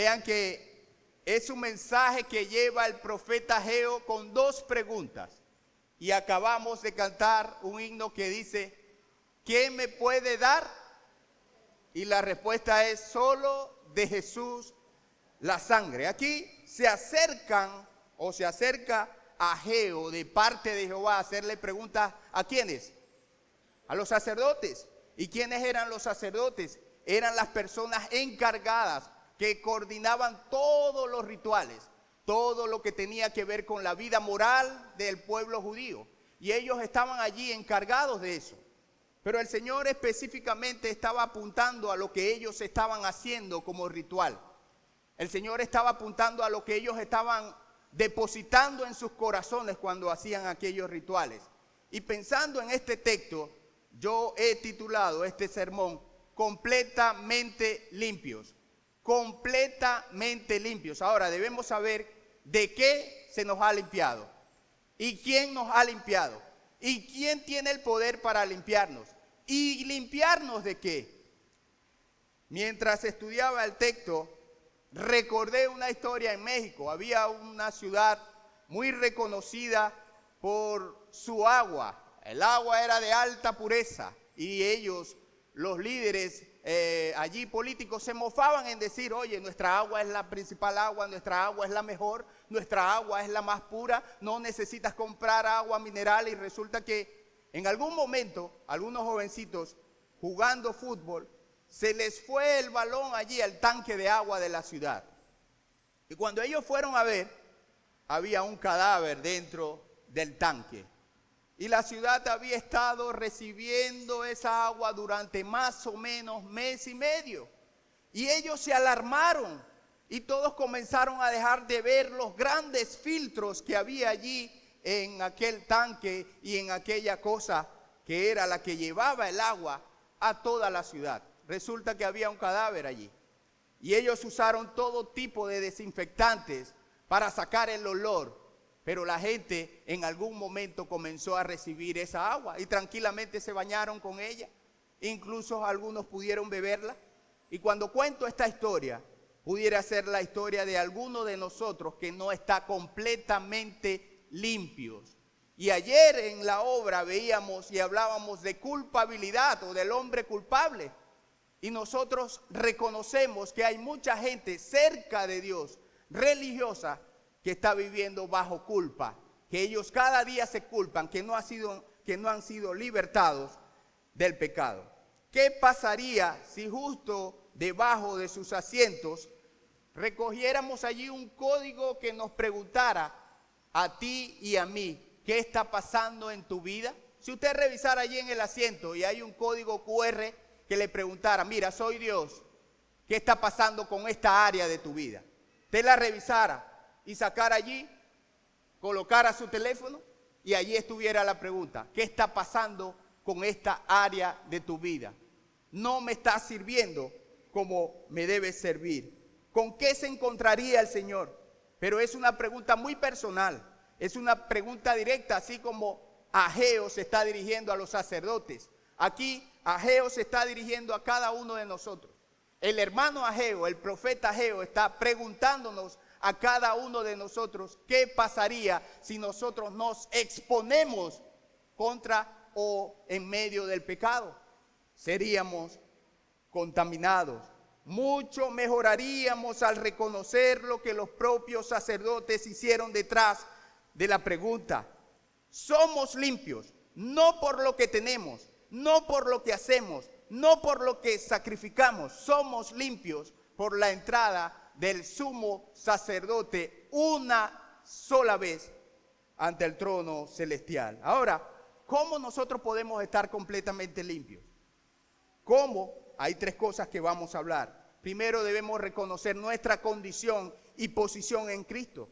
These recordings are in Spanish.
Vean que es un mensaje que lleva el profeta Ageo con dos preguntas. Y acabamos de cantar un himno que dice, ¿quién me puede dar? Y la respuesta es solo de Jesús la sangre. Aquí se acerca Ageo de parte de Jehová a hacerle preguntas ¿a quiénes? A los sacerdotes. ¿Y quiénes eran los sacerdotes? Eran las personas encargadas que coordinaban todos los rituales, todo lo que tenía que ver con la vida moral del pueblo judío. Y ellos estaban allí encargados de eso. Pero el Señor específicamente estaba apuntando a lo que ellos estaban haciendo como ritual. El Señor estaba apuntando a lo que ellos estaban depositando en sus corazones cuando hacían aquellos rituales. Y pensando en este texto, yo he titulado este sermón completamente limpios. Completamente limpios. Ahora debemos saber de qué se nos ha limpiado y quién nos ha limpiado y quién tiene el poder para limpiarnos y limpiarnos de qué. Mientras estudiaba el texto, recordé una historia en México. Había una ciudad muy reconocida por su agua. El agua era de alta pureza y ellos, los líderes allí políticos, se mofaban en decir, oye, nuestra agua es la principal agua, nuestra agua es la mejor, nuestra agua es la más pura, no necesitas comprar agua mineral. Y resulta que en algún momento, algunos jovencitos jugando fútbol, se les fue el balón allí al tanque de agua de la ciudad. Y cuando ellos fueron a ver, había un cadáver dentro del tanque. Y la ciudad había estado recibiendo esa agua durante más o menos mes y medio. Y ellos se alarmaron y todos comenzaron a dejar de ver los grandes filtros que había allí en aquel tanque y en aquella cosa que era la que llevaba el agua a toda la ciudad. Resulta que había un cadáver allí. Y ellos usaron todo tipo de desinfectantes para sacar el olor. Pero la gente en algún momento comenzó a recibir esa agua y tranquilamente se bañaron con ella. Incluso algunos pudieron beberla. Y cuando cuento esta historia, pudiera ser la historia de alguno de nosotros que no está completamente limpios. Y ayer en la obra veíamos y hablábamos de culpabilidad o del hombre culpable. Y nosotros reconocemos que hay mucha gente cerca de Dios, religiosa, que está viviendo bajo culpa, que ellos cada día se culpan, que no han sido libertados del pecado. ¿Qué pasaría si justo debajo de sus asientos recogiéramos allí un código que nos preguntara a ti y a mí, ¿qué está pasando en tu vida? Si usted revisara allí en el asiento y hay un código QR que le preguntara, mira, soy Dios, ¿qué está pasando con esta área de tu vida? Usted la revisara y sacara allí, colocara su teléfono y allí estuviera la pregunta, ¿qué está pasando con esta área de tu vida? No me está sirviendo como me debe servir. ¿Con qué se encontraría el Señor? Pero es una pregunta muy personal, es una pregunta directa, así como Ageo se está dirigiendo a los sacerdotes. Aquí Ageo se está dirigiendo a cada uno de nosotros. El hermano Ageo, el profeta Ageo, está preguntándonos a cada uno de nosotros qué pasaría si nosotros nos exponemos contra o en medio del pecado. Seríamos contaminados. Mucho mejoraríamos al reconocer lo que los propios sacerdotes hicieron detrás de la pregunta. Somos limpios, no por lo que tenemos, no por lo que hacemos, no por lo que sacrificamos. Somos limpios por la entrada del sumo sacerdote una sola vez ante el trono celestial. Ahora, ¿cómo nosotros podemos estar completamente limpios? ¿Cómo? Hay tres cosas que vamos a hablar. Primero, debemos reconocer nuestra condición y posición en Cristo.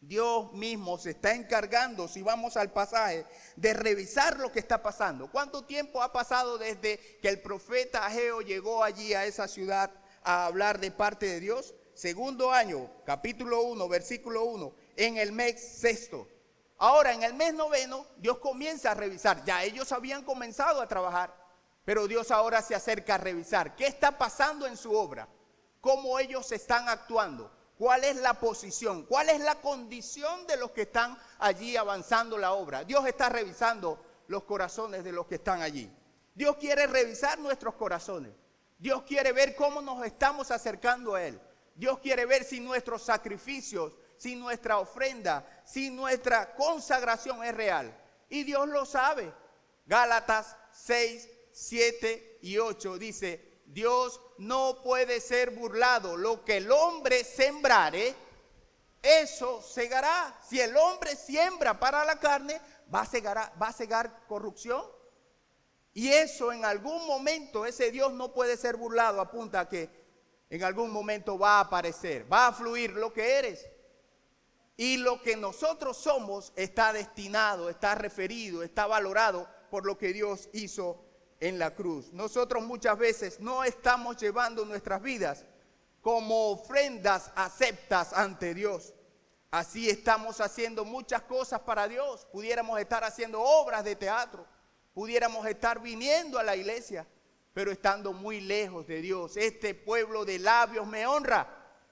Dios mismo se está encargando, si vamos al pasaje, de revisar lo que está pasando. ¿Cuánto tiempo ha pasado desde que el profeta Ageo llegó allí a esa ciudad a hablar de parte de Dios? Segundo año, capítulo 1, versículo 1, en el mes sexto. Ahora, en el mes noveno, Dios comienza a revisar. Ya ellos habían comenzado a trabajar, pero Dios ahora se acerca a revisar. ¿Qué está pasando en su obra? cómo ellos están actuando, cuál es la posición, cuál es la condición de los que están allí avanzando la obra. Dios está revisando los corazones de los que están allí. Dios quiere revisar nuestros corazones. Dios quiere ver cómo nos estamos acercando a Él. Dios quiere ver si nuestros sacrificios, si nuestra ofrenda, si nuestra consagración es real. Y Dios lo sabe. Gálatas 6, 7 y 8 dice: Dios no puede ser burlado. Lo que el hombre sembrare, eso segará. Si el hombre siembra para la carne, va a segar corrupción. Y eso en algún momento, ese Dios no puede ser burlado, apunta a que en algún momento va a aparecer, va a fluir lo que eres. Y lo que nosotros somos está destinado, está referido, está valorado por lo que Dios hizo en la cruz. Nosotros muchas veces no estamos llevando nuestras vidas como ofrendas aceptas ante Dios. Así estamos haciendo muchas cosas para Dios. Pudiéramos estar haciendo obras de teatro, pudiéramos estar viniendo a la iglesia, pero estando muy lejos de Dios. Este pueblo de labios me honra,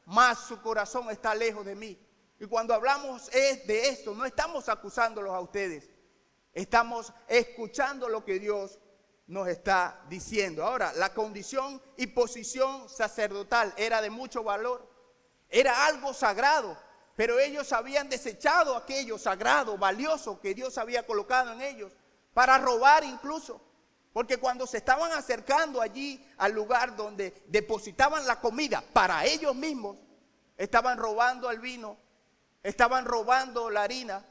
mas su corazón está lejos de mí. Y cuando hablamos de esto, no estamos acusándolos a ustedes, estamos escuchando lo que Dios nos está diciendo. Ahora, la condición y posición sacerdotal era de mucho valor, era algo sagrado, pero ellos habían desechado aquello sagrado, valioso que Dios había colocado en ellos, para robar incluso. Porque cuando se estaban acercando allí al lugar donde depositaban la comida para ellos mismos, estaban robando el vino, estaban robando la harina,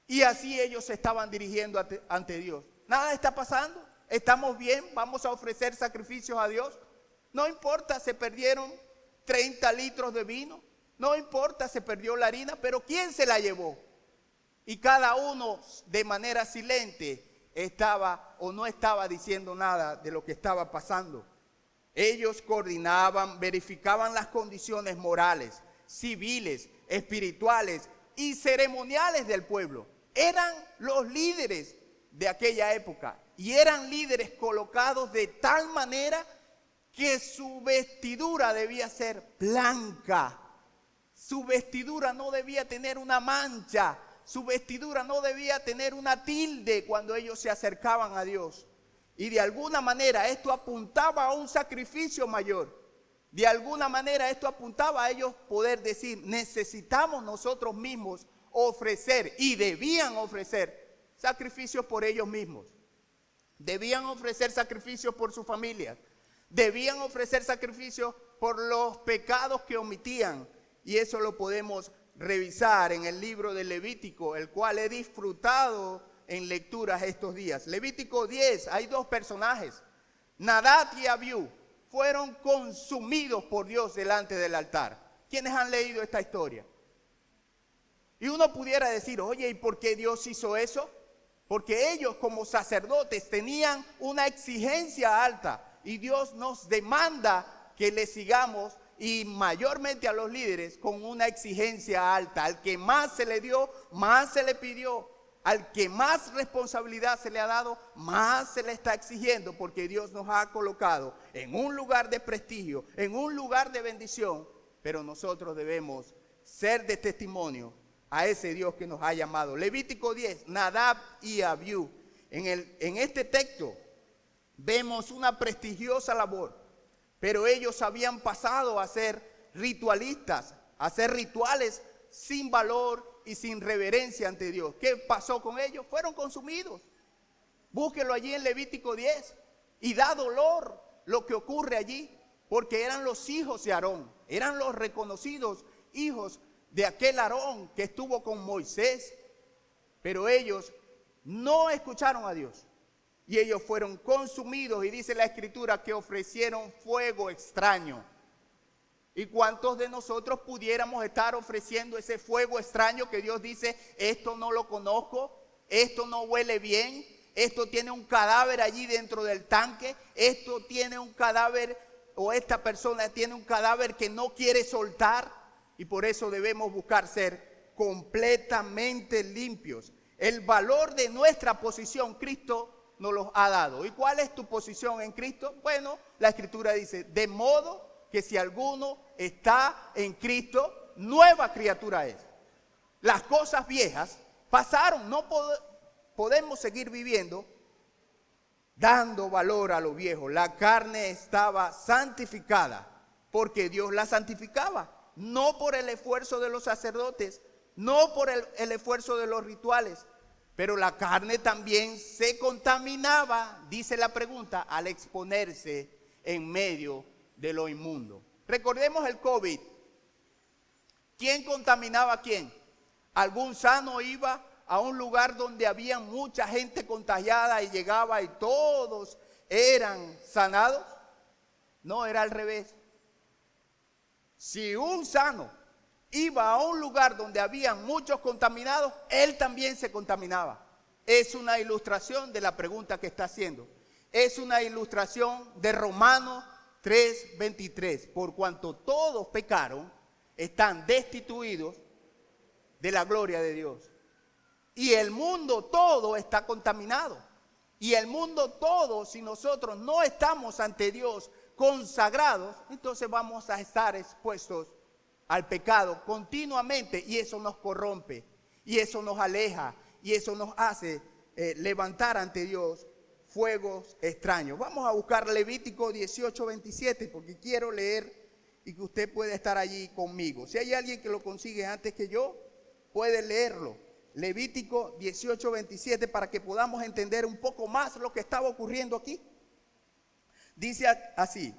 y así ellos se estaban dirigiendo ante Dios. Nada está pasando, estamos bien, vamos a ofrecer sacrificios a Dios. No importa, se perdieron 30 litros de vino, no importa, se perdió la harina, pero ¿quién se la llevó? Y cada uno de manera silente estaba o no estaba diciendo nada de lo que estaba pasando. Ellos coordinaban, verificaban las condiciones morales, civiles, espirituales y ceremoniales del pueblo. Eran los líderes de aquella época y eran líderes colocados de tal manera que su vestidura debía ser blanca. Su vestidura no debía tener una mancha. Su vestidura no debía tener una tilde cuando ellos se acercaban a Dios. Y de alguna manera esto apuntaba a un sacrificio mayor. De alguna manera esto apuntaba a ellos poder decir: necesitamos nosotros mismos ofrecer, y debían ofrecer sacrificios por ellos mismos. Debían ofrecer sacrificios por su familia. Debían ofrecer sacrificios por los pecados que omitían. Y eso lo podemos revisar en el libro de Levítico, el cual he disfrutado en lecturas estos días. Levítico 10, hay dos personajes, Nadab y Abiú, fueron consumidos por Dios delante del altar. ¿Quiénes han leído esta historia? Y uno pudiera decir: oye, ¿y por qué Dios hizo eso? Porque ellos como sacerdotes tenían una exigencia alta y Dios nos demanda que le sigamos, y mayormente a los líderes, con una exigencia alta. Al que más se le dio, más se le pidió. Al que más responsabilidad se le ha dado, más se le está exigiendo, porque Dios nos ha colocado en un lugar de prestigio, en un lugar de bendición, pero nosotros debemos ser de testimonio a ese Dios que nos ha llamado. Levítico 10, Nadab y Abiú. En este texto vemos una prestigiosa labor, pero ellos habían pasado a ser ritualistas, a hacer rituales sin valor y sin reverencia ante Dios. ¿Qué pasó con ellos? Fueron consumidos. Búsquelo allí en Levítico 10. Y da dolor lo que ocurre allí, porque eran los hijos de Aarón, eran los reconocidos hijos de aquel Aarón que estuvo con Moisés, pero ellos no escucharon a Dios y ellos fueron consumidos, y dice la Escritura que ofrecieron fuego extraño. ¿Y cuántos de nosotros pudiéramos estar ofreciendo ese fuego extraño que Dios dice: esto no lo conozco, esto no huele bien, esto tiene un cadáver allí dentro del tanque, esto tiene un cadáver, o esta persona tiene un cadáver que no quiere soltar? Y por eso debemos buscar ser completamente limpios. El valor de nuestra posición Cristo nos los ha dado. ¿Y cuál es tu posición en Cristo? Bueno, la Escritura dice: de modo que si alguno está en Cristo, nueva criatura es. Las cosas viejas pasaron, no podemos seguir viviendo dando valor a lo viejo. La carne estaba santificada porque Dios la santificaba, no por el esfuerzo de los sacerdotes, no por el esfuerzo de los rituales, pero la carne también se contaminaba, dice la pregunta, al exponerse en medio de lo inmundo. Recordemos el COVID. ¿Quién contaminaba a quién? ¿Algún sano iba a un lugar donde había mucha gente contagiada y llegaba y todos eran sanados? No, era al revés. Si un sano iba a un lugar donde había muchos contaminados, él también se contaminaba. Es una ilustración de la pregunta que está haciendo. Es una ilustración de Romanos 3:23. Por cuanto todos pecaron, están destituidos de la gloria de Dios. Y el mundo todo está contaminado. Y el mundo todo, si nosotros no estamos ante Dios consagrados, entonces vamos a estar expuestos al pecado continuamente, y eso nos corrompe, y eso nos aleja, y eso nos hace levantar ante Dios fuegos extraños. Vamos a buscar Levítico 18:27, porque quiero leer y que usted pueda estar allí conmigo. Si hay alguien que lo consigue antes que yo, puede leerlo. Levítico 18:27, para que podamos entender un poco más lo que estaba ocurriendo aquí. Dice así: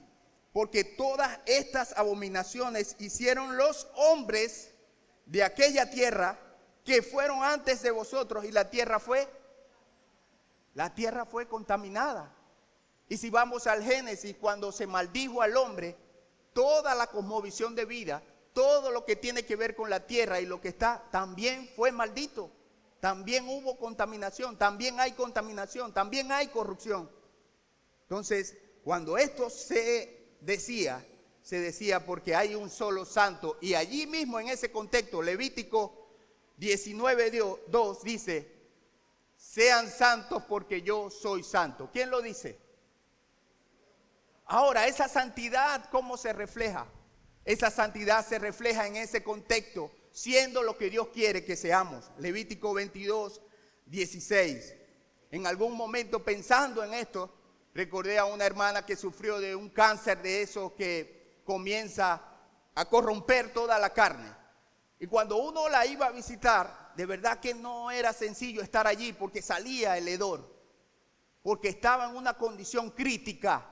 porque todas estas abominaciones hicieron los hombres de aquella tierra que fueron antes de vosotros, y la tierra fue contaminada. Y si vamos al Génesis, cuando se maldijo al hombre, toda la cosmovisión de vida, todo lo que tiene que ver con la tierra y lo que está, también fue maldito. También hubo contaminación, también hay contaminación, también hay corrupción. Entonces, cuando esto se decía porque hay un solo santo, y allí mismo en ese contexto, Levítico 19:2 dice: sean santos porque yo soy santo. ¿Quién lo dice? Ahora, esa santidad, ¿cómo se refleja? Esa santidad se refleja en ese contexto, siendo lo que Dios quiere que seamos. Levítico 22:16. En algún momento, pensando en esto, recordé a una hermana que sufrió de un cáncer de esos que comienza a corromper toda la carne. Y cuando uno la iba a visitar, de verdad que no era sencillo estar allí, porque salía el hedor, porque estaba en una condición crítica.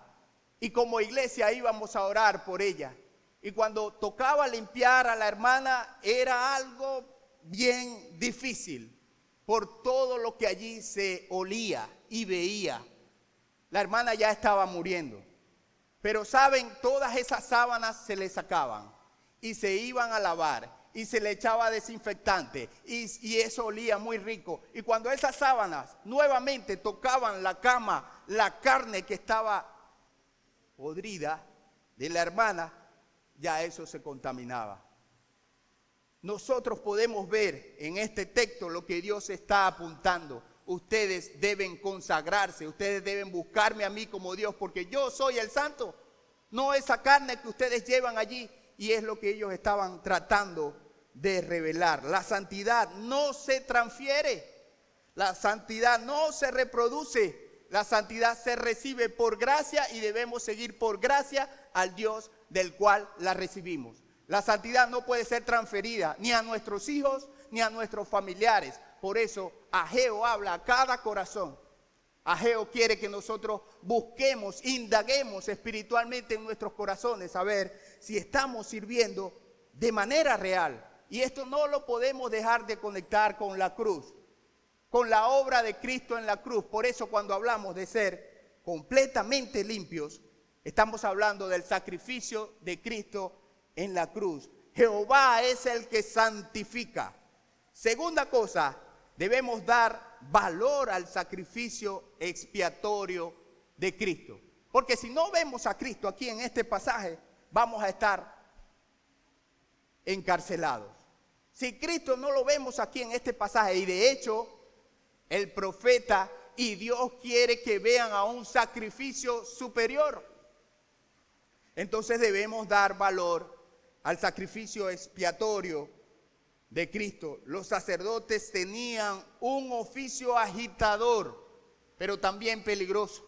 Y como iglesia íbamos a orar por ella. Y cuando tocaba limpiar a la hermana, era algo bien difícil por todo lo que allí se olía y veía. La hermana ya estaba muriendo. Pero saben, todas esas sábanas se le sacaban y se iban a lavar y se le echaba desinfectante y eso olía muy rico. Y cuando esas sábanas nuevamente tocaban la cama, la carne que estaba podrida de la hermana, ya eso se contaminaba. Nosotros podemos ver en este texto lo que Dios está apuntando. Ustedes deben consagrarse, ustedes deben buscarme a mí como Dios, porque yo soy el santo, no esa carne que ustedes llevan allí. Y es lo que ellos estaban tratando de revelar. La santidad no se transfiere, la santidad no se reproduce, la santidad se recibe por gracia y debemos seguir por gracia al Dios del cual la recibimos. La santidad no puede ser transferida ni a nuestros hijos ni a nuestros familiares. Por eso Ageo habla a cada corazón. Ageo quiere que nosotros busquemos, indaguemos espiritualmente en nuestros corazones a ver si estamos sirviendo de manera real. Y esto no lo podemos dejar de conectar con la cruz, con la obra de Cristo en la cruz. Por eso cuando hablamos de ser completamente limpios, estamos hablando del sacrificio de Cristo en la cruz. Jehová es el que santifica. Segunda cosa, debemos dar valor al sacrificio expiatorio de Cristo. Porque si no vemos a Cristo aquí en este pasaje, vamos a estar encarcelados. Si Cristo no lo vemos aquí en este pasaje, y de hecho el profeta y Dios quiere que vean a un sacrificio superior. Entonces debemos dar valor al sacrificio expiatorio de Cristo. Los sacerdotes tenían un oficio agitador, pero también peligroso.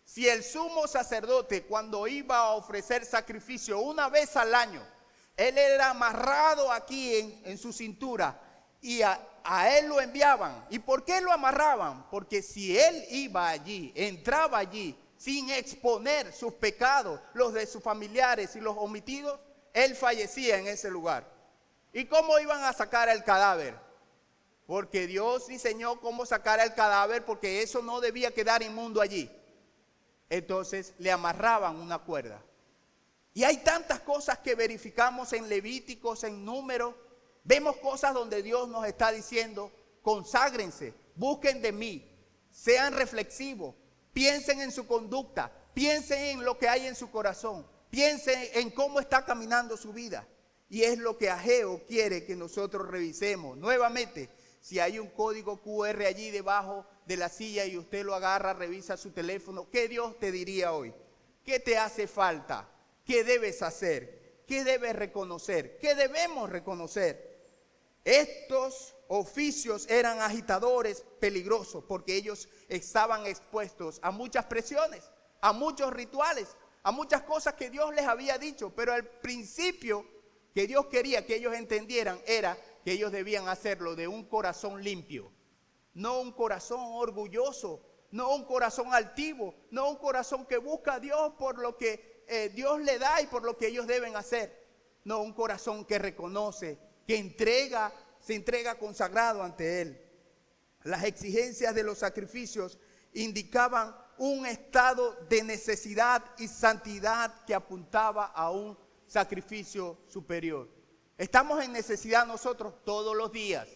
Si el sumo sacerdote, cuando iba a ofrecer sacrificio una vez al año, él era amarrado aquí en su cintura y a él lo enviaban. ¿Y por qué lo amarraban? Porque si él iba allí, entraba allí sin exponer sus pecados, los de sus familiares y los omitidos, él fallecía en ese lugar. ¿Y cómo iban a sacar el cadáver? Porque Dios diseñó cómo sacar el cadáver, porque eso no debía quedar inmundo allí. Entonces le amarraban una cuerda. Y hay tantas cosas que verificamos en Levíticos, en Números. Vemos cosas donde Dios nos está diciendo: conságrense, busquen de mí, sean reflexivos, piensen en su conducta, piensen en lo que hay en su corazón, piensen en cómo está caminando su vida. Y es lo que Ageo quiere que nosotros revisemos. Nuevamente, si hay un código QR allí debajo de la silla y usted lo agarra, revisa su teléfono, ¿qué Dios te diría hoy? ¿Qué te hace falta? ¿Qué debes hacer? ¿Qué debes reconocer? ¿Qué debemos reconocer? Estos oficios eran agitadores peligrosos porque ellos estaban expuestos a muchas presiones, a muchos rituales, a muchas cosas que Dios les había dicho. Pero el principio que Dios quería que ellos entendieran era que ellos debían hacerlo de un corazón limpio, no un corazón orgulloso, no un corazón altivo, no un corazón que busca a Dios por lo que Dios le da y por lo que ellos deben hacer. No, un corazón que reconoce, que se entrega consagrado ante Él. Las exigencias de los sacrificios indicaban un estado de necesidad y santidad que apuntaba a un sacrificio superior. Estamos en necesidad nosotros todos los días.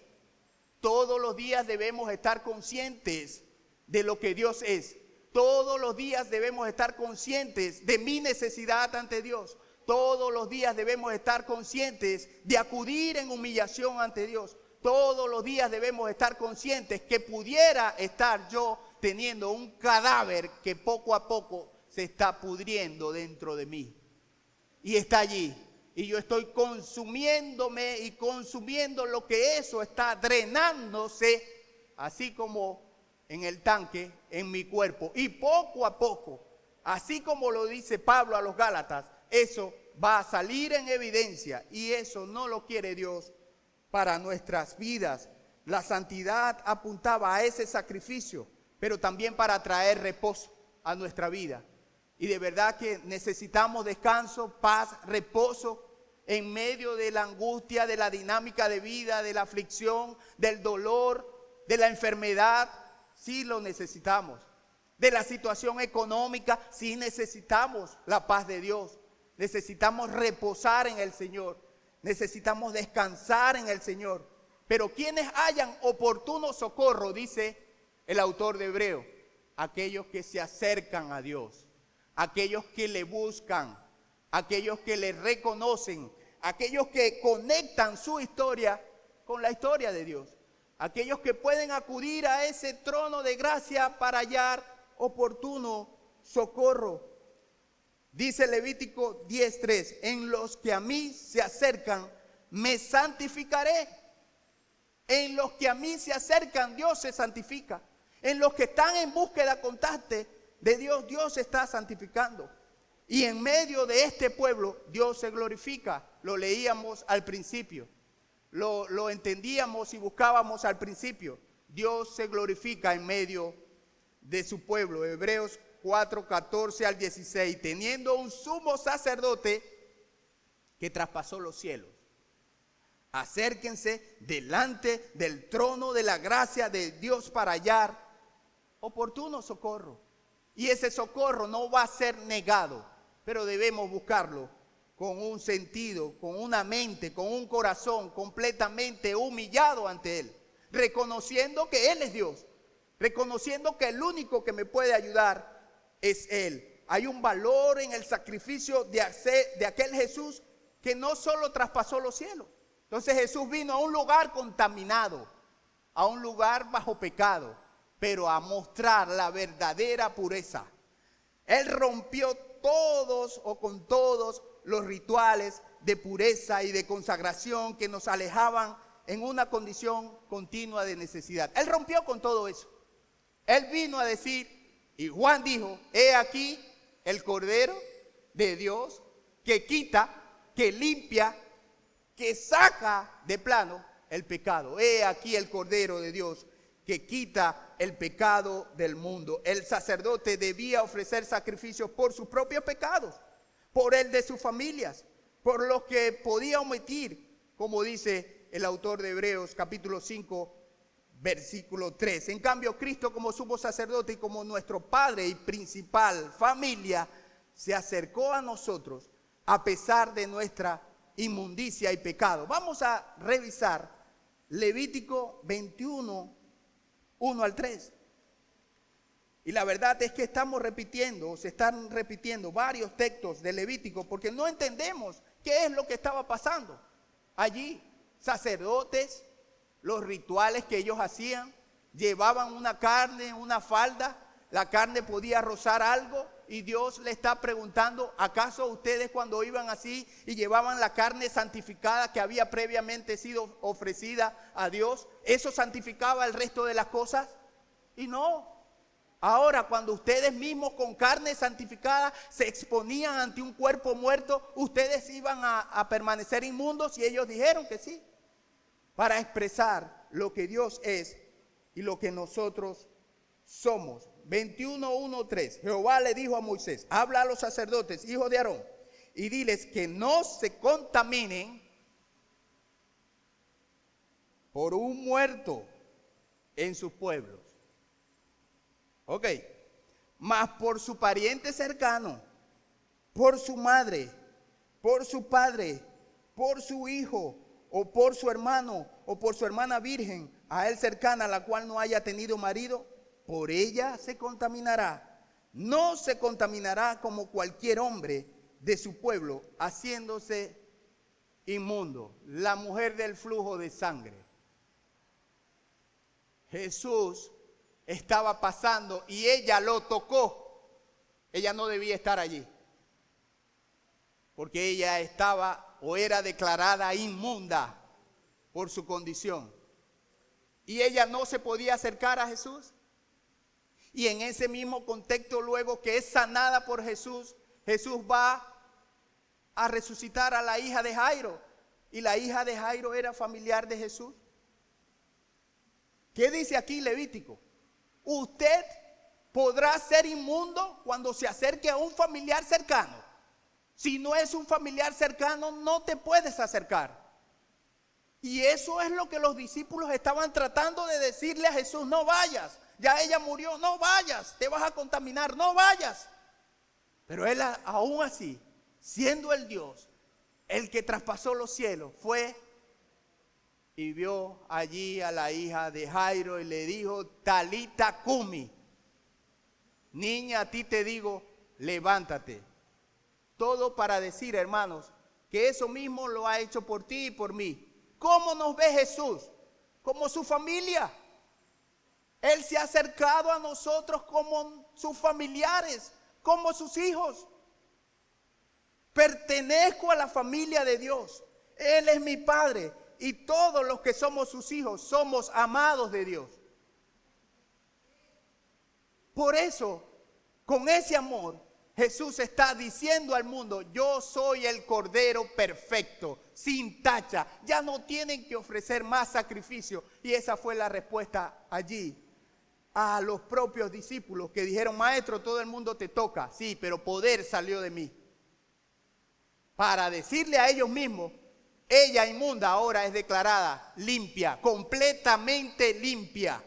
Todos los días debemos estar conscientes de lo que Dios es. Todos los días debemos estar conscientes de mi necesidad ante Dios. Todos los días debemos estar conscientes de acudir en humillación ante Dios. Todos los días debemos estar conscientes que pudiera estar yo teniendo un cadáver que poco a poco se está pudriendo dentro de mí. Y está allí. Y yo estoy consumiéndome y consumiendo lo que eso está drenándose, así como en el tanque, en mi cuerpo. Y poco a poco, así como lo dice Pablo a los Gálatas, eso va a salir en evidencia. Y eso no lo quiere Dios para nuestras vidas. La santidad apuntaba a ese sacrificio, pero también para traer reposo a nuestra vida. Y de verdad que necesitamos descanso, paz, reposo en medio de la angustia, de la dinámica de vida, de la aflicción, del dolor, de la enfermedad. Sí lo necesitamos. De la situación económica, sí necesitamos la paz de Dios. Necesitamos reposar en el Señor. Necesitamos descansar en el Señor. Pero quienes hayan oportuno socorro, dice el autor de Hebreo, aquellos que se acercan a Dios, aquellos que le buscan, aquellos que le reconocen, aquellos que conectan su historia con la historia de Dios, aquellos que pueden acudir a ese trono de gracia para hallar oportuno socorro. Dice Levítico 10:3, en los que a mí se acercan, me santificaré. En los que a mí se acercan, Dios se santifica. En los que están en búsqueda constante de Dios, Dios se está santificando. Y en medio de este pueblo, Dios se glorifica. Lo leíamos al principio. Lo entendíamos y buscábamos al principio. Dios se glorifica en medio de su pueblo. Hebreos 4:14 al 16. Teniendo un sumo sacerdote que traspasó los cielos. Acérquense delante del trono de la gracia de Dios para hallar oportuno socorro. Y ese socorro no va a ser negado, pero debemos buscarlo con un sentido, con una mente, con un corazón completamente humillado ante Él, reconociendo que Él es Dios, reconociendo que el único que me puede ayudar es Él. Hay un valor en el sacrificio de aquel Jesús que no solo traspasó los cielos. Entonces Jesús vino a un lugar contaminado, a un lugar bajo pecado, pero a mostrar la verdadera pureza. Él rompió todos o con todos los rituales de pureza y de consagración que nos alejaban en una condición continua de necesidad. Él rompió con todo eso. Él vino a decir, y Juan dijo, he aquí el Cordero de Dios que quita, que limpia, que saca de plano el pecado. He aquí el Cordero de Dios que quita el pecado del mundo. El sacerdote debía ofrecer sacrificios por sus propios pecados, por el de sus familias, por los que podía omitir, como dice el autor de Hebreos capítulo 5, versículo 3. En cambio, Cristo como sumo sacerdote y como nuestro Padre y principal familia, se acercó a nosotros a pesar de nuestra inmundicia y pecado. Vamos a revisar Levítico 21, 1 al 3. Y la verdad es que estamos repitiendo, se están repitiendo varios textos de Levítico porque no entendemos qué es lo que estaba pasando allí. Sacerdotes, los rituales que ellos hacían, llevaban una carne, una falda, la carne podía rozar algo y Dios le está preguntando, ¿acaso ustedes cuando iban así y llevaban la carne santificada que había previamente sido ofrecida a Dios, eso santificaba el resto de las cosas? Y no. Ahora, cuando ustedes mismos con carne santificada se exponían ante un cuerpo muerto, ustedes iban a permanecer inmundos, y ellos dijeron que sí, para expresar lo que Dios es y lo que nosotros somos. 21:1-3. Jehová le dijo a Moisés, habla a los sacerdotes, hijos de Aarón, y diles que no se contaminen por un muerto en sus pueblos. Ok, mas por su pariente cercano, por su madre, por su padre, por su hijo, o por su hermano, o por su hermana virgen, a él cercana, la cual no haya tenido marido, por ella se contaminará. No se contaminará como cualquier hombre de su pueblo, haciéndose inmundo. La mujer del flujo de sangre. Jesús estaba pasando y ella lo tocó. Ella no debía estar allí, porque ella estaba o era declarada inmunda por su condición. Y ella no se podía acercar a Jesús. Y en ese mismo contexto, luego que es sanada por Jesús, Jesús va a resucitar a la hija de Jairo. Y la hija de Jairo era familiar de Jesús. ¿Qué dice aquí Levítico? Usted podrá ser inmundo cuando se acerque a un familiar cercano. Si no es un familiar cercano, no te puedes acercar. Y eso es lo que los discípulos estaban tratando de decirle a Jesús: no vayas, ya ella murió, no vayas, te vas a contaminar, no vayas. Pero él aún así, siendo el Dios, el que traspasó los cielos, fue y vio allí a la hija de Jairo y le dijo: Talita cumi, niña, a ti te digo, levántate. Todo para decir, hermanos, que eso mismo lo ha hecho por ti y por mí. ¿Cómo nos ve Jesús? Como su familia. Él se ha acercado a nosotros como sus familiares, como sus hijos. Pertenezco a la familia de Dios. Él es mi Padre y todos los que somos sus hijos somos amados de Dios. Por eso, con ese amor, Jesús está diciendo al mundo: yo soy el Cordero perfecto, sin tacha. Ya no tienen que ofrecer más sacrificio. Y esa fue la respuesta allí a los propios discípulos que dijeron: maestro, todo el mundo te toca. Sí, pero poder salió de mí. Para decirle a ellos mismos: ella inmunda ahora es declarada limpia, completamente limpia.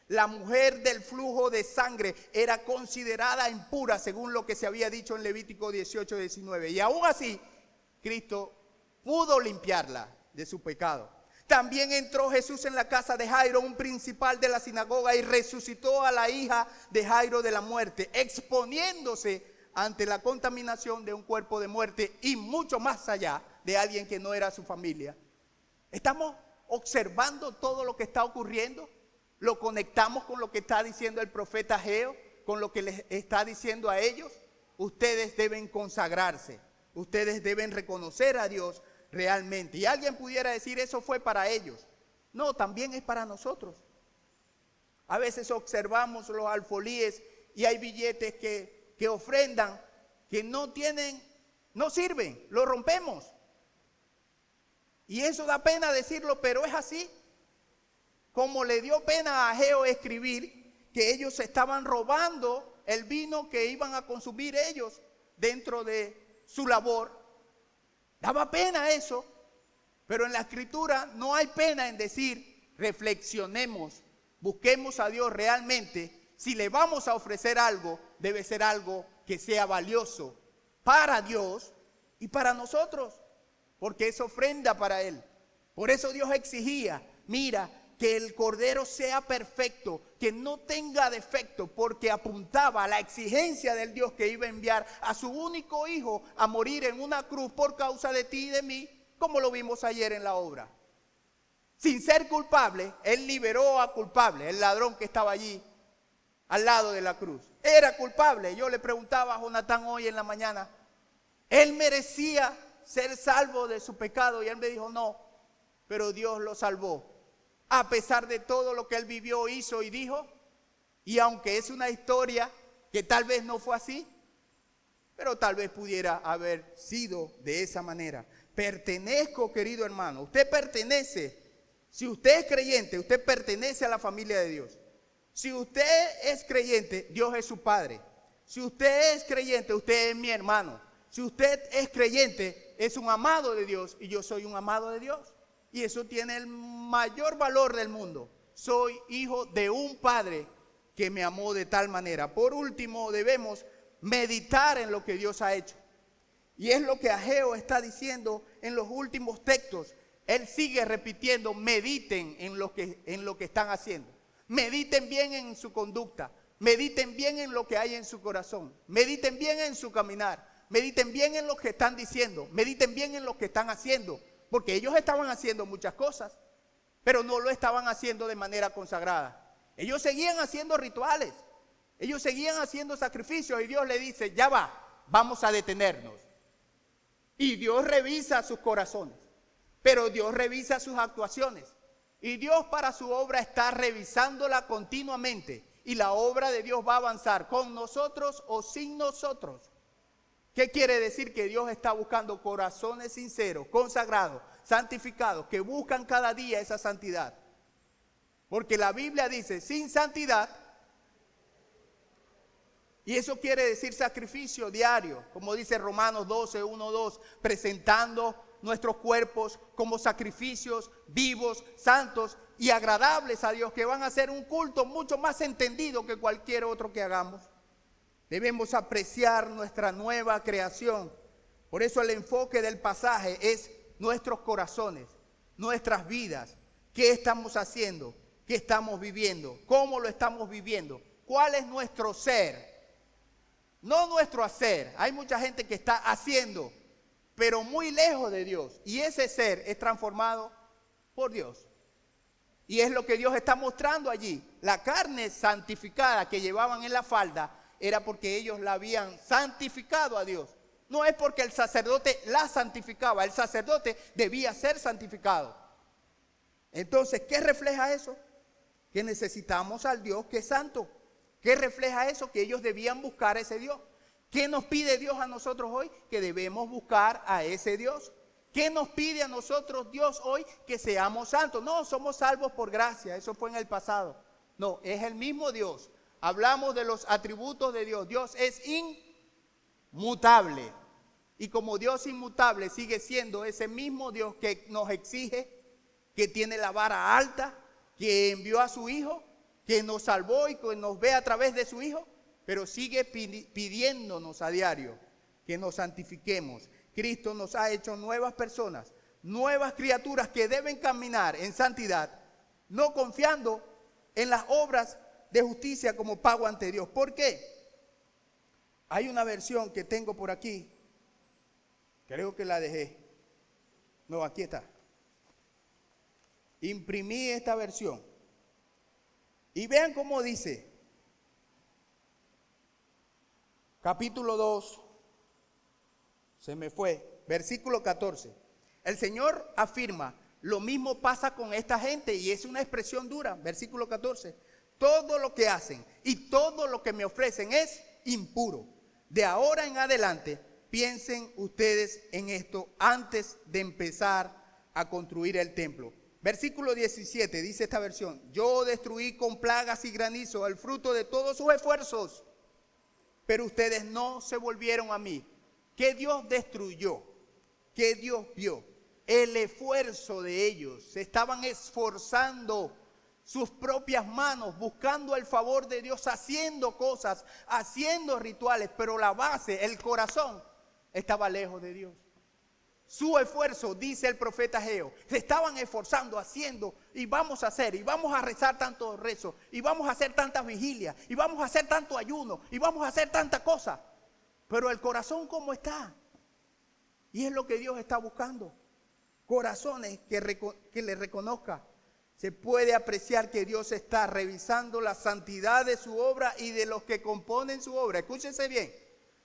La mujer del flujo de sangre era considerada impura según lo que se había dicho en Levítico 18:19. Y aún así, Cristo pudo limpiarla de su pecado. También entró Jesús en la casa de Jairo, un principal de la sinagoga, y resucitó a la hija de Jairo de la muerte, exponiéndose ante la contaminación de un cuerpo de muerte y mucho más allá de alguien que no era su familia. Estamos observando todo lo que está ocurriendo. Lo conectamos con lo que está diciendo el profeta Ageo, con lo que les está diciendo a ellos. ustedes deben consagrarse, ustedes deben reconocer a Dios realmente. Y alguien pudiera decir, eso fue para ellos. No, también es para nosotros. A veces observamos los alfolíes y hay billetes que ofrendan, que no sirven, los rompemos. Y eso da pena decirlo, pero es así. Como le dio pena a Ageo escribir que ellos estaban robando el vino que iban a consumir ellos dentro de su labor. Daba pena eso, pero en la escritura no hay pena en decir, reflexionemos, busquemos a Dios realmente. Si le vamos a ofrecer algo, debe ser algo que sea valioso para Dios y para nosotros, porque es ofrenda para Él. Por eso Dios exigía, mira, que el cordero sea perfecto, que no tenga defecto, porque apuntaba a la exigencia del Dios que iba a enviar a su único hijo a morir en una cruz por causa de ti y de mí, como lo vimos ayer en la obra. Sin ser culpable, Él liberó a culpable, el ladrón que estaba allí al lado de la cruz. Era culpable. Yo le preguntaba a Jonatán hoy en la mañana, ¿él merecía ser salvo de su pecado? Y él me dijo, no, pero Dios lo salvó. A pesar de todo lo que él vivió, hizo y dijo, y aunque es una historia que tal vez no fue así, pero tal vez pudiera haber sido de esa manera. Pertenezco, querido hermano, usted pertenece. Si usted es creyente, usted pertenece a la familia de Dios. Si usted es creyente, Dios es su padre. Si usted es creyente, usted es mi hermano. Si usted es creyente, es un amado de Dios y yo soy un amado de Dios. Y eso tiene el mayor valor del mundo. Soy hijo de un padre que me amó de tal manera. Por último, debemos meditar en lo que Dios ha hecho. Y es lo que Ageo está diciendo en los últimos textos. Él sigue repitiendo, mediten en lo que están haciendo. Mediten bien en su conducta. Mediten bien en lo que hay en su corazón. Mediten bien en su caminar. Mediten bien en lo que están diciendo. Mediten bien en lo que están haciendo. Porque ellos estaban haciendo muchas cosas, pero no lo estaban haciendo de manera consagrada. Ellos seguían haciendo rituales. Ellos seguían haciendo sacrificios y Dios le dice, ya va, vamos a detenernos. Y Dios revisa sus corazones, pero Dios revisa sus actuaciones. Y Dios para su obra está revisándola continuamente. Y la obra de Dios va a avanzar con nosotros o sin nosotros. ¿Qué quiere decir? Que Dios está buscando corazones sinceros, consagrados, santificados, que buscan cada día esa santidad. Porque la Biblia dice, sin santidad, y eso quiere decir sacrificio diario, como dice Romanos 12, 1, 2, presentando nuestros cuerpos como sacrificios vivos, santos y agradables a Dios, que van a ser un culto mucho más entendido que cualquier otro que hagamos. Debemos apreciar nuestra nueva creación. Por eso el enfoque del pasaje es nuestros corazones, nuestras vidas. ¿Qué estamos haciendo? ¿Qué estamos viviendo? ¿Cómo lo estamos viviendo? ¿Cuál es nuestro ser? No nuestro hacer. Hay mucha gente que está haciendo, pero muy lejos de Dios. Y ese ser es transformado por Dios. Y es lo que Dios está mostrando allí. La carne santificada que llevaban en la falda era porque ellos la habían santificado a Dios. No es porque el sacerdote la santificaba. El sacerdote debía ser santificado. Entonces, ¿qué refleja eso? Que necesitamos al Dios que es santo. ¿Qué refleja eso? Que ellos debían buscar a ese Dios. ¿Qué nos pide Dios a nosotros hoy? Que debemos buscar a ese Dios. ¿Qué nos pide a nosotros Dios hoy? Que seamos santos. No, somos salvos por gracia. Eso fue en el pasado. No, es el mismo Dios. Hablamos de los atributos de Dios. Dios es inmutable. Y como Dios inmutable sigue siendo ese mismo Dios que nos exige, que tiene la vara alta, que envió a su Hijo, que nos salvó y que nos ve a través de su Hijo, pero sigue pidiéndonos a diario que nos santifiquemos. Cristo nos ha hecho nuevas personas, nuevas criaturas que deben caminar en santidad, no confiando en las obras de justicia como pago ante Dios. ¿Por qué? Hay una versión que tengo por aquí, creo que la dejé. No, aquí está. Imprimí esta versión. Y vean cómo dice: capítulo 2, se me fue, versículo 14. El Señor afirma, lo mismo pasa con esta gente y es una expresión dura, versículo 14. Todo lo que hacen y todo lo que me ofrecen es impuro. De ahora en adelante, piensen ustedes en esto antes de empezar a construir el templo. Versículo 17, dice esta versión, yo destruí con plagas y granizo el fruto de todos sus esfuerzos, pero ustedes no se volvieron a mí. ¿Qué Dios destruyó? ¿Qué Dios vio? El esfuerzo de ellos. Se estaban esforzando sus propias manos, buscando el favor de Dios, haciendo cosas, haciendo rituales, pero la base, el corazón, estaba lejos de Dios. Su esfuerzo, dice el profeta Ageo, se estaban esforzando, haciendo, y vamos a hacer, y vamos a rezar tantos rezos, y vamos a hacer tantas vigilias, y vamos a hacer tanto ayuno, y vamos a hacer tanta cosa. Pero el corazón, ¿cómo está? Y es lo que Dios está buscando. Corazones que le reconozca. Se puede apreciar que Dios está revisando la santidad de su obra y de los que componen su obra. Escúchense bien,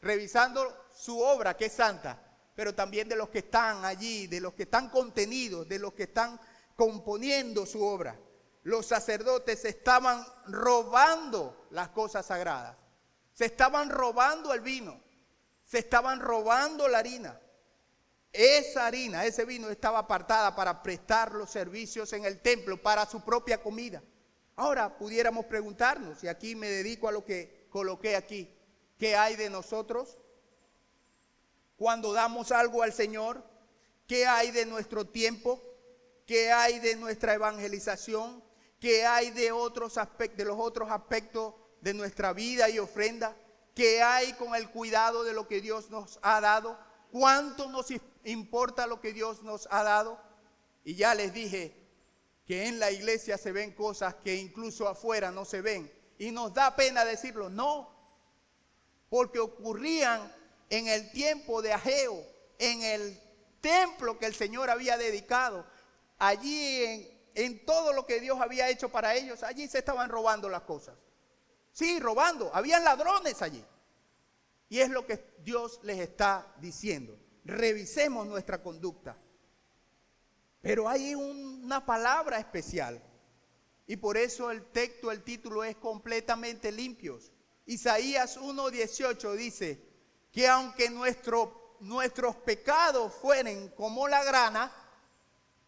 revisando su obra que es santa, pero también de los que están allí, de los que están contenidos, de los que están componiendo su obra. Los sacerdotes estaban robando las cosas sagradas. Se estaban robando el vino. Se estaban robando la harina. Esa harina, ese vino estaba apartada para prestar los servicios en el templo para su propia comida. Ahora pudiéramos preguntarnos, y aquí me dedico a lo que coloqué aquí, ¿qué hay de nosotros cuando damos algo al Señor? ¿Qué hay de nuestro tiempo? ¿Qué hay de nuestra evangelización? ¿Qué hay de otros aspectos, de los otros aspectos de nuestra vida y ofrenda? ¿Qué hay con el cuidado de lo que Dios nos ha dado? ¿Cuánto nos importa lo que Dios nos ha dado? Y ya les dije que en la iglesia se ven cosas que incluso afuera no se ven. Y nos da pena decirlo, no, porque ocurrían en el tiempo de Ageo, en el templo que el Señor había dedicado. Allí en todo lo que Dios había hecho para ellos, allí se estaban robando las cosas. Sí, robando, habían ladrones allí. Y es lo que Dios les está diciendo. Revisemos nuestra conducta. Pero hay una palabra especial. Y por eso el texto, el título es completamente limpios. Isaías 1:18 dice que aunque nuestros pecados fueren como la grana,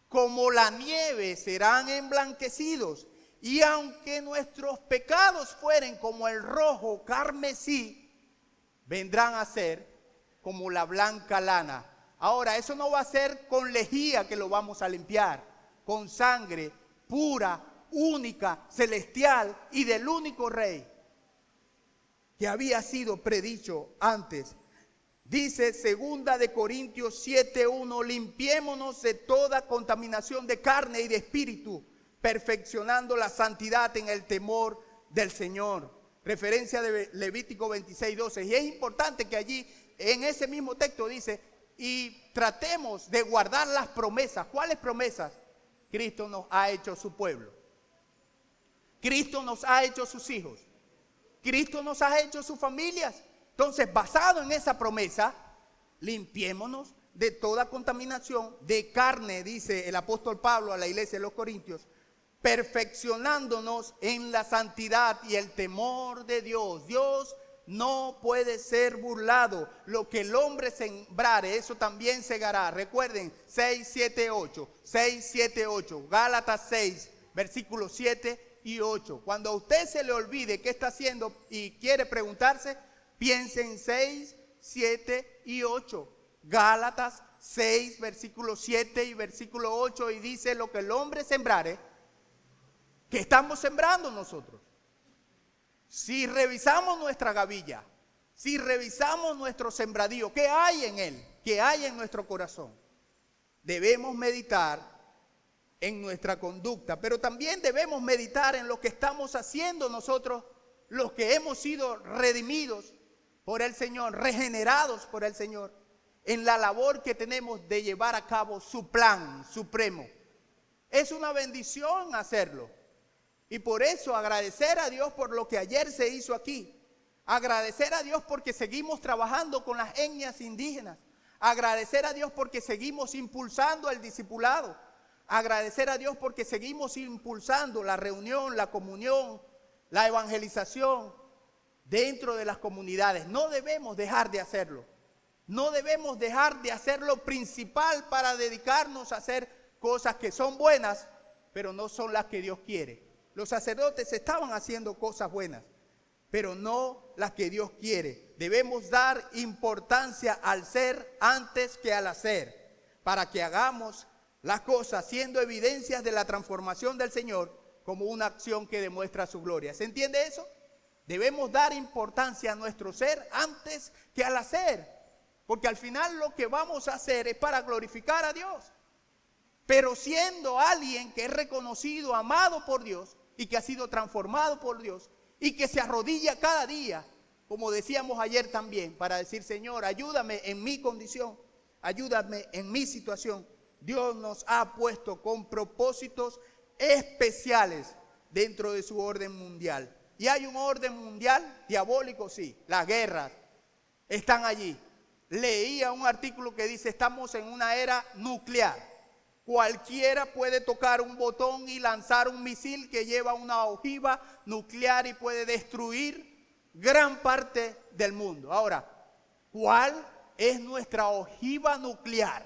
como la nieve serán emblanquecidos. Y aunque nuestros pecados fueren como el rojo carmesí, vendrán a ser como la blanca lana. Ahora, eso no va a ser con lejía que lo vamos a limpiar, con sangre pura, única, celestial y del único Rey que había sido predicho antes. Dice 2 de Corintios 7:1, limpiémonos de toda contaminación de carne y de espíritu, perfeccionando la santidad en el temor del Señor. Referencia de Levítico 26:12. Y es importante que allí, en ese mismo texto dice, y tratemos de guardar las promesas. ¿Cuáles promesas? Cristo nos ha hecho su pueblo. Cristo nos ha hecho sus hijos. Cristo nos ha hecho sus familias. Entonces, basado en esa promesa, limpiémonos de toda contaminación de carne, dice el apóstol Pablo a la iglesia de los Corintios, perfeccionándonos en la santidad y el temor de Dios. Dios no puede ser burlado. Lo que el hombre sembrare, eso también segará. Recuerden, 6, 7, 8. 6, 7, 8. Gálatas 6, versículos 7 y 8. Cuando a usted se le olvide qué está haciendo y quiere preguntarse, piense en 6, 7 y 8. Gálatas 6, versículo 7 y versículo 8. Y dice, lo que el hombre sembrare, ¿qué estamos sembrando nosotros? Si revisamos nuestra gavilla, si revisamos nuestro sembradío, ¿qué hay en él? ¿Qué hay en nuestro corazón? Debemos meditar en nuestra conducta, pero también debemos meditar en lo que estamos haciendo nosotros, los que hemos sido redimidos por el Señor, regenerados por el Señor, en la labor que tenemos de llevar a cabo su plan supremo. Es una bendición hacerlo. Y por eso agradecer a Dios por lo que ayer se hizo aquí. Agradecer a Dios porque seguimos trabajando con las etnias indígenas. Agradecer a Dios porque seguimos impulsando el discipulado. Agradecer a Dios porque seguimos impulsando la reunión, la comunión, la evangelización dentro de las comunidades. No debemos dejar de hacerlo. No debemos dejar de hacer lo principal para dedicarnos a hacer cosas que son buenas, pero no son las que Dios quiere. Los sacerdotes estaban haciendo cosas buenas, pero no las que Dios quiere. Debemos dar importancia al ser antes que al hacer, para que hagamos las cosas siendo evidencias de la transformación del Señor como una acción que demuestra su gloria. ¿Se entiende eso? Debemos dar importancia a nuestro ser antes que al hacer, porque al final lo que vamos a hacer es para glorificar a Dios. Pero siendo alguien que es reconocido, amado por Dios y que ha sido transformado por Dios y que se arrodilla cada día, como decíamos ayer también, para decir: Señor, ayúdame en mi condición, ayúdame en mi situación. Dios nos ha puesto con propósitos especiales dentro de su orden mundial. Y hay un orden mundial diabólico, sí. Las guerras están allí. Leía un artículo que dice: estamos en una era nuclear. Cualquiera puede tocar un botón y lanzar un misil que lleva una ojiva nuclear y puede destruir gran parte del mundo. Ahora, ¿cuál es nuestra ojiva nuclear?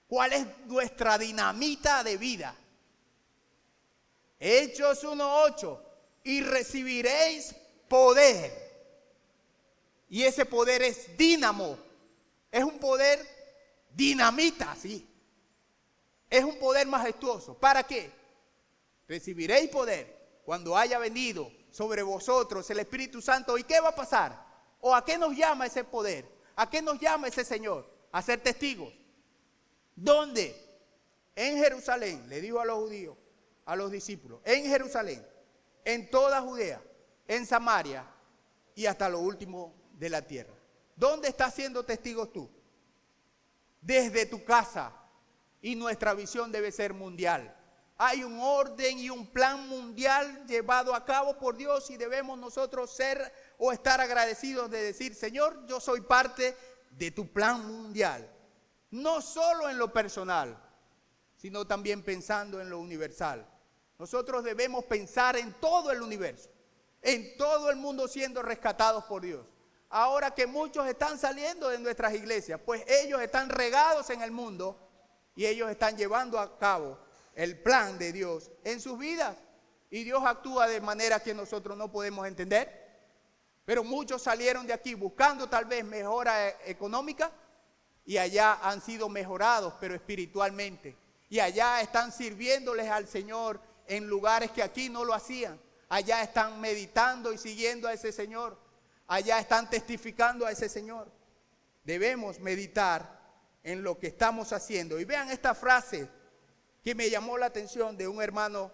¿Cuál es nuestra dinamita de vida? Hechos 1:8, y recibiréis poder. Y ese poder es dínamo. Es un poder dinamita, sí. Es un poder majestuoso. ¿Para qué? Recibiréis poder cuando haya venido sobre vosotros el Espíritu Santo. ¿Y qué va a pasar? ¿O a qué nos llama ese poder? ¿A qué nos llama ese Señor? A ser testigos. ¿Dónde? En Jerusalén, le dijo a los judíos, a los discípulos, en Jerusalén, en toda Judea, en Samaria y hasta lo último de la tierra. ¿Dónde estás siendo testigos tú? Desde tu casa. Y nuestra visión debe ser mundial. Hay un orden y un plan mundial llevado a cabo por Dios y debemos nosotros ser o estar agradecidos de decir: Señor, yo soy parte de tu plan mundial. No solo en lo personal, sino también pensando en lo universal. Nosotros debemos pensar en todo el universo, en todo el mundo siendo rescatados por Dios. Ahora que muchos están saliendo de nuestras iglesias, pues ellos están regados en el mundo y ellos están llevando a cabo el plan de Dios en sus vidas. Y Dios actúa de manera que nosotros no podemos entender. Pero muchos salieron de aquí buscando tal vez mejora económica y allá han sido mejorados, pero espiritualmente. Y allá están sirviéndoles al Señor en lugares que aquí no lo hacían. Allá están meditando y siguiendo a ese Señor. Allá están testificando a ese Señor. Debemos meditar en lo que estamos haciendo. Y vean esta frase que me llamó la atención de un hermano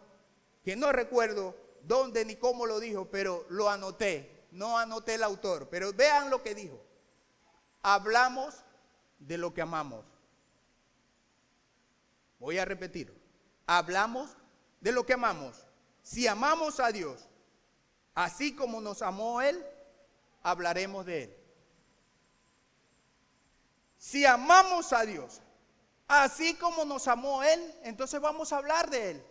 que no recuerdo dónde ni cómo lo dijo, pero lo anoté. No anoté el autor, pero vean lo que dijo. Hablamos de lo que amamos. Voy a repetir. Hablamos de lo que amamos. Si amamos a Dios, así como nos amó Él, hablaremos de Él. Si amamos a Dios, así como nos amó Él, entonces vamos a hablar de Él.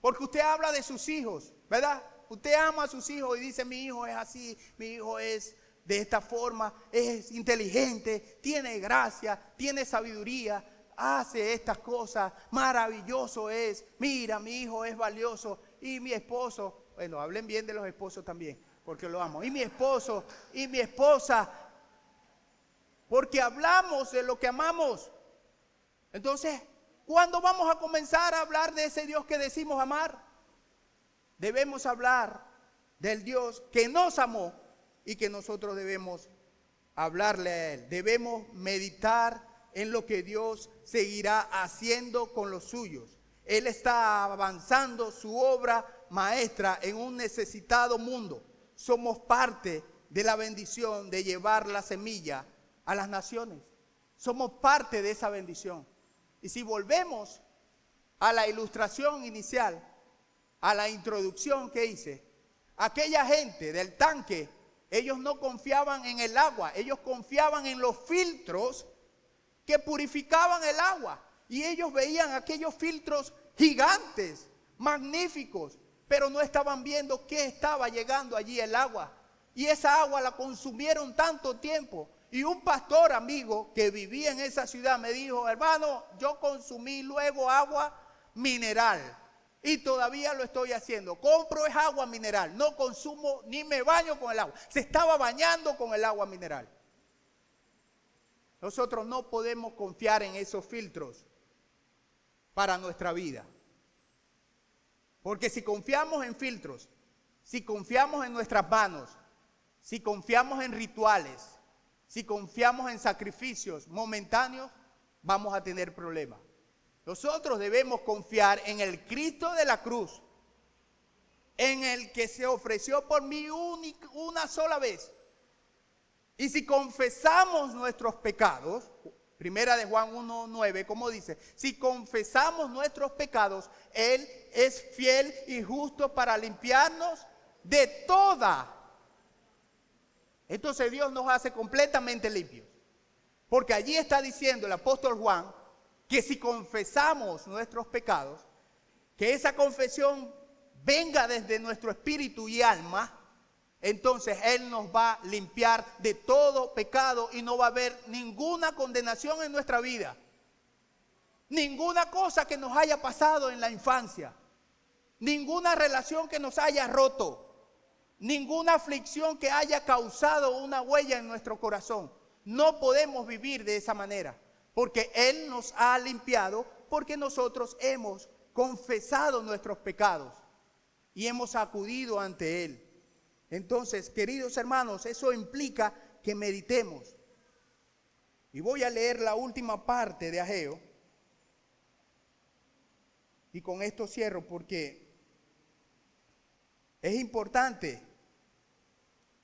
Porque usted habla de sus hijos, ¿verdad? Usted ama a sus hijos y dice: mi hijo es así, mi hijo es de esta forma, es inteligente, tiene gracia, tiene sabiduría, hace estas cosas, maravilloso es. Mira, mi hijo es valioso. Y mi esposo, bueno, hablen bien de los esposos también, porque lo amo. Y mi esposo y mi esposa, porque hablamos de lo que amamos. Entonces, ¿cuándo vamos a comenzar a hablar de ese Dios que decimos amar? Debemos hablar del Dios que nos amó y que nosotros debemos hablarle a Él. Debemos meditar en lo que Dios seguirá haciendo con los suyos. Él está avanzando su obra maestra en un necesitado mundo. Somos parte de la bendición de llevar la semilla a las naciones. Somos parte de esa bendición. Y si volvemos a la ilustración inicial, a la introducción que hice, aquella gente del tanque ellos no confiaban en el agua, ellos confiaban en los filtros que purificaban el agua. Y ellos veían aquellos filtros gigantes, magníficos, pero no estaban viendo que estaba llegando allí el agua. Y esa agua la consumieron tanto tiempo. Y un pastor amigo que vivía en esa ciudad me dijo: hermano, yo consumí luego agua mineral y todavía lo estoy haciendo. Compro es agua mineral, no consumo ni me baño con el agua. Se estaba bañando con el agua mineral. Nosotros no podemos confiar en esos filtros para nuestra vida. Porque si confiamos en filtros, si confiamos en nuestras manos, si confiamos en rituales, si confiamos en sacrificios momentáneos, vamos a tener problemas. Nosotros debemos confiar en el Cristo de la cruz, en el que se ofreció por mí una sola vez. Y si confesamos nuestros pecados, primera de Juan 1:9, como dice, si confesamos nuestros pecados, Él es fiel y justo para limpiarnos de toda. Entonces Dios nos hace completamente limpios. Porque allí está diciendo el apóstol Juan que si confesamos nuestros pecados, que esa confesión venga desde nuestro espíritu y alma, entonces Él nos va a limpiar de todo pecado y no va a haber ninguna condenación en nuestra vida. Ninguna cosa que nos haya pasado en la infancia, ninguna relación que nos haya roto, ninguna aflicción que haya causado una huella en nuestro corazón. No podemos vivir de esa manera, porque Él nos ha limpiado, porque nosotros hemos confesado nuestros pecados y hemos acudido ante Él. Entonces, queridos hermanos, eso implica que meditemos. Y voy a leer la última parte de Ageo. Y con esto cierro porque es importante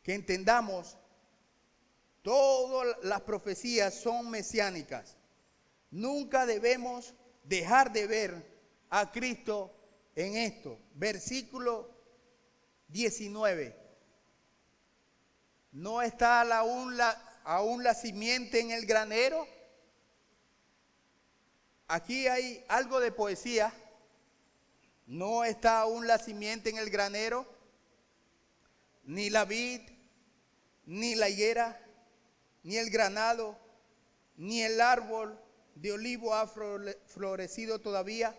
que entendamos, todas las profecías son mesiánicas. Nunca debemos dejar de ver a Cristo en esto. Versículo 19. ¿No está aún la simiente en el granero? Aquí hay algo de poesía. ¿No está aún la simiente en el granero? Ni la vid, ni la higuera, ni el granado, ni el árbol de olivo ha florecido todavía.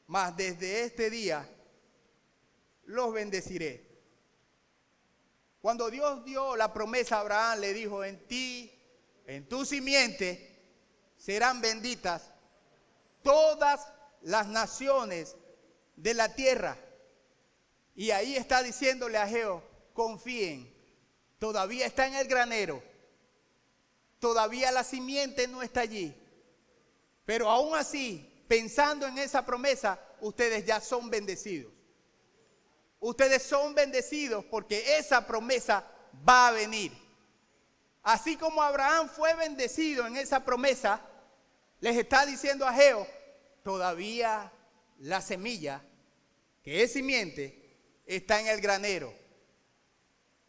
Mas desde este día los bendeciré. Cuando Dios dio la promesa a Abraham, le dijo: en ti, en tu simiente, serán benditas todas las naciones de la tierra. Y ahí está diciéndole a Ageo: confíen, todavía está en el granero, todavía la simiente no está allí, pero aún así, pensando en esa promesa, ustedes ya son bendecidos. Ustedes son bendecidos porque esa promesa va a venir. Así como Abraham fue bendecido en esa promesa, les está diciendo a Ageo: todavía la semilla, que es simiente, está en el granero.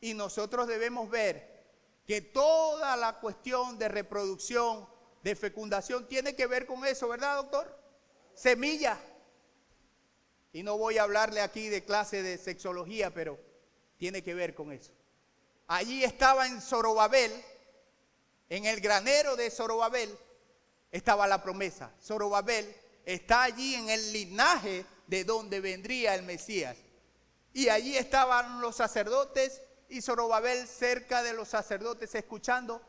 Y nosotros debemos ver que toda la cuestión de reproducción, de fecundación, tiene que ver con eso, ¿verdad, doctor? Semilla. Y no voy a hablarle aquí de clase de sexología, pero tiene que ver con eso. Allí estaba en Zorobabel, en el granero de Zorobabel, estaba la promesa. Zorobabel está allí en el linaje de donde vendría el Mesías. Y allí estaban los sacerdotes y Zorobabel cerca de los sacerdotes escuchando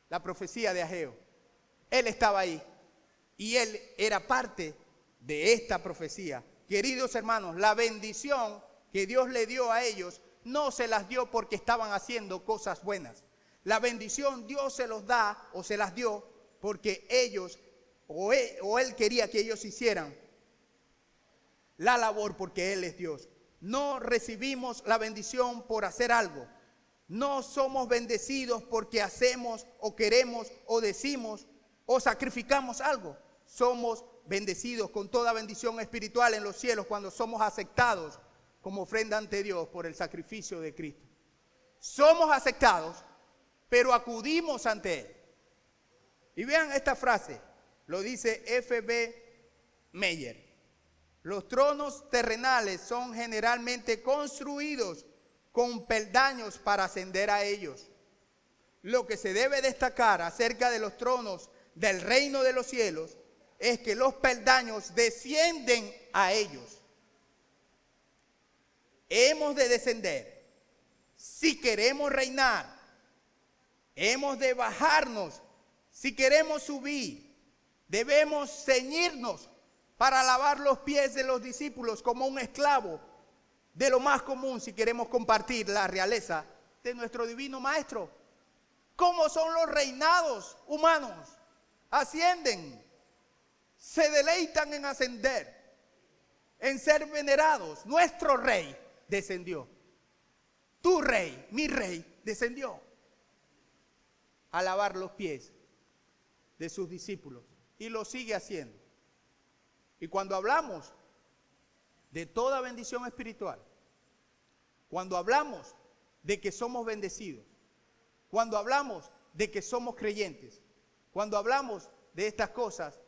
la profecía de Ageo. Él estaba ahí y él era parte de esta profecía. Queridos hermanos, la bendición que Dios le dio a ellos no se las dio porque estaban haciendo cosas buenas. La bendición Dios se los da o se las dio porque ellos o él quería que ellos hicieran la labor, porque Él es Dios. No recibimos la bendición por hacer algo. No somos bendecidos porque hacemos o queremos o decimos o sacrificamos algo. Somos bendecidos con toda bendición espiritual en los cielos cuando somos aceptados como ofrenda ante Dios por el sacrificio de Cristo. somos aceptados, pero acudimos ante Él. Y vean esta frase, lo dice F.B. Meyer. Los tronos terrenales son generalmente construidos con peldaños para ascender a ellos. Lo que se debe destacar acerca de los tronos del reino de los cielos es que los peldaños descienden a ellos. Hemos de descender. Si queremos reinar, hemos de bajarnos. Si queremos subir, debemos ceñirnos para lavar los pies de los discípulos como un esclavo de lo más común si queremos compartir la realeza de nuestro divino maestro. ¿Cómo son los reinados humanos? Ascienden, se deleitan en ascender, en ser venerados. Nuestro rey descendió. Tu rey, mi rey, descendió a lavar los pies de sus discípulos y lo sigue haciendo. Y cuando hablamos de toda bendición espiritual, cuando hablamos de que somos bendecidos, cuando hablamos de que somos creyentes, cuando hablamos de estas cosas,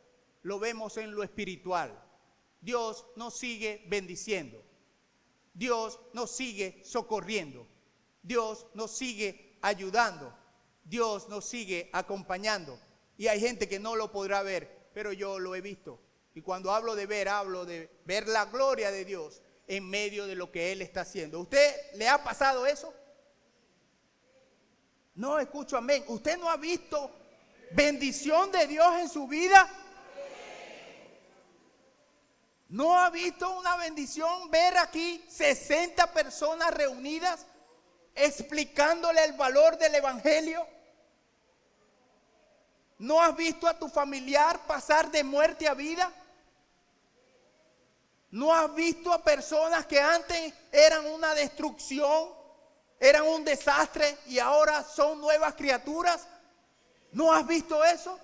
lo vemos en lo espiritual. Dios nos sigue bendiciendo. Dios nos sigue socorriendo. Dios nos sigue ayudando. Dios nos sigue acompañando. Y hay gente que no lo podrá ver, pero yo lo he visto. Y cuando hablo de ver la gloria de Dios en medio de lo que Él está haciendo. ¿Usted le ha pasado eso? No, escucho amén. ¿Usted no ha visto bendición de Dios en su vida? ¿No ha visto una bendición ver aquí 60 personas reunidas explicándole el valor del evangelio? ¿No has visto a tu familiar pasar de muerte a vida? ¿No has visto a personas que antes eran una destrucción, eran un desastre y ahora son nuevas criaturas? ¿No has visto eso?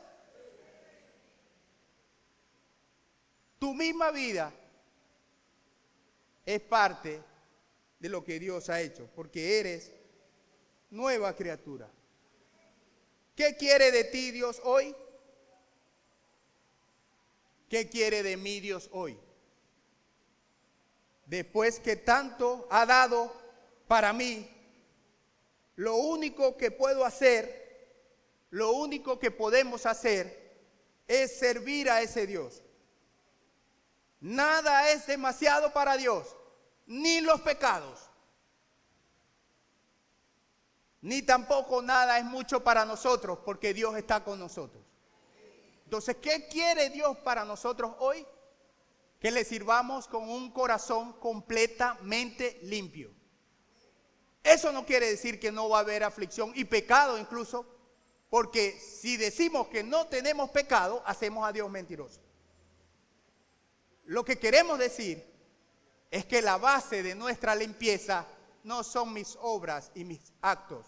Tu misma vida es parte de lo que Dios ha hecho, porque eres nueva criatura. ¿Qué quiere de ti Dios hoy? ¿Qué quiere de mí Dios hoy? Después que tanto ha dado para mí, lo único que puedo hacer, lo único que podemos hacer es servir a ese Dios. Nada es demasiado para Dios, ni los pecados, ni tampoco nada es mucho para nosotros, porque Dios está con nosotros. Entonces, ¿qué quiere Dios para nosotros hoy? Que le sirvamos con un corazón completamente limpio. Eso no quiere decir que no va a haber aflicción y pecado incluso, porque si decimos que no tenemos pecado, hacemos a Dios mentiroso. Lo que queremos decir es que la base de nuestra limpieza no son mis obras y mis actos,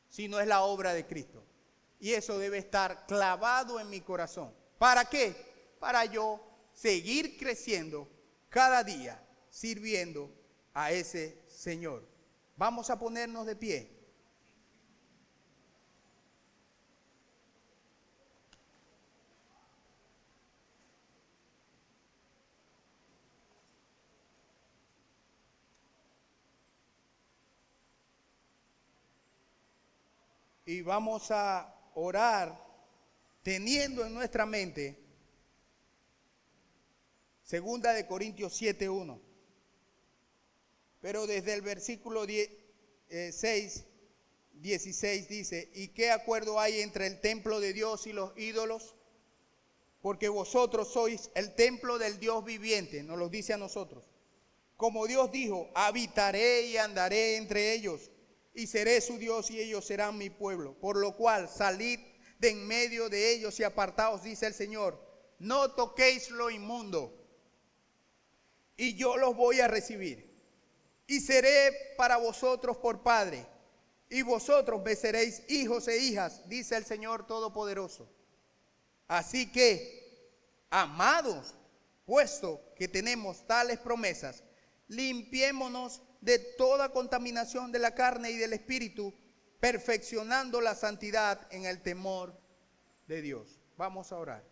sino es la obra de Cristo. Y eso debe estar clavado en mi corazón. ¿Para qué? Para yo seguir creciendo cada día sirviendo a ese Señor. Vamos a ponernos de pie. Y vamos a orar teniendo en nuestra mente 2 de Corintios 7:1. Pero desde el versículo 6, 16 dice: ¿y qué acuerdo hay entre el templo de Dios y los ídolos? Porque vosotros sois el templo del Dios viviente, nos lo dice a nosotros. Como Dios dijo: habitaré y andaré entre ellos, y seré su Dios y ellos serán mi pueblo. Por lo cual salid de en medio de ellos y apartaos, dice el Señor. No toquéis lo inmundo, y yo los voy a recibir. Y seré para vosotros por padre, y vosotros me seréis hijos e hijas, dice el Señor Todopoderoso. Así que, amados, puesto que tenemos tales promesas, limpiémonos de toda contaminación de la carne y del espíritu, perfeccionando la santidad en el temor de Dios. Vamos a orar.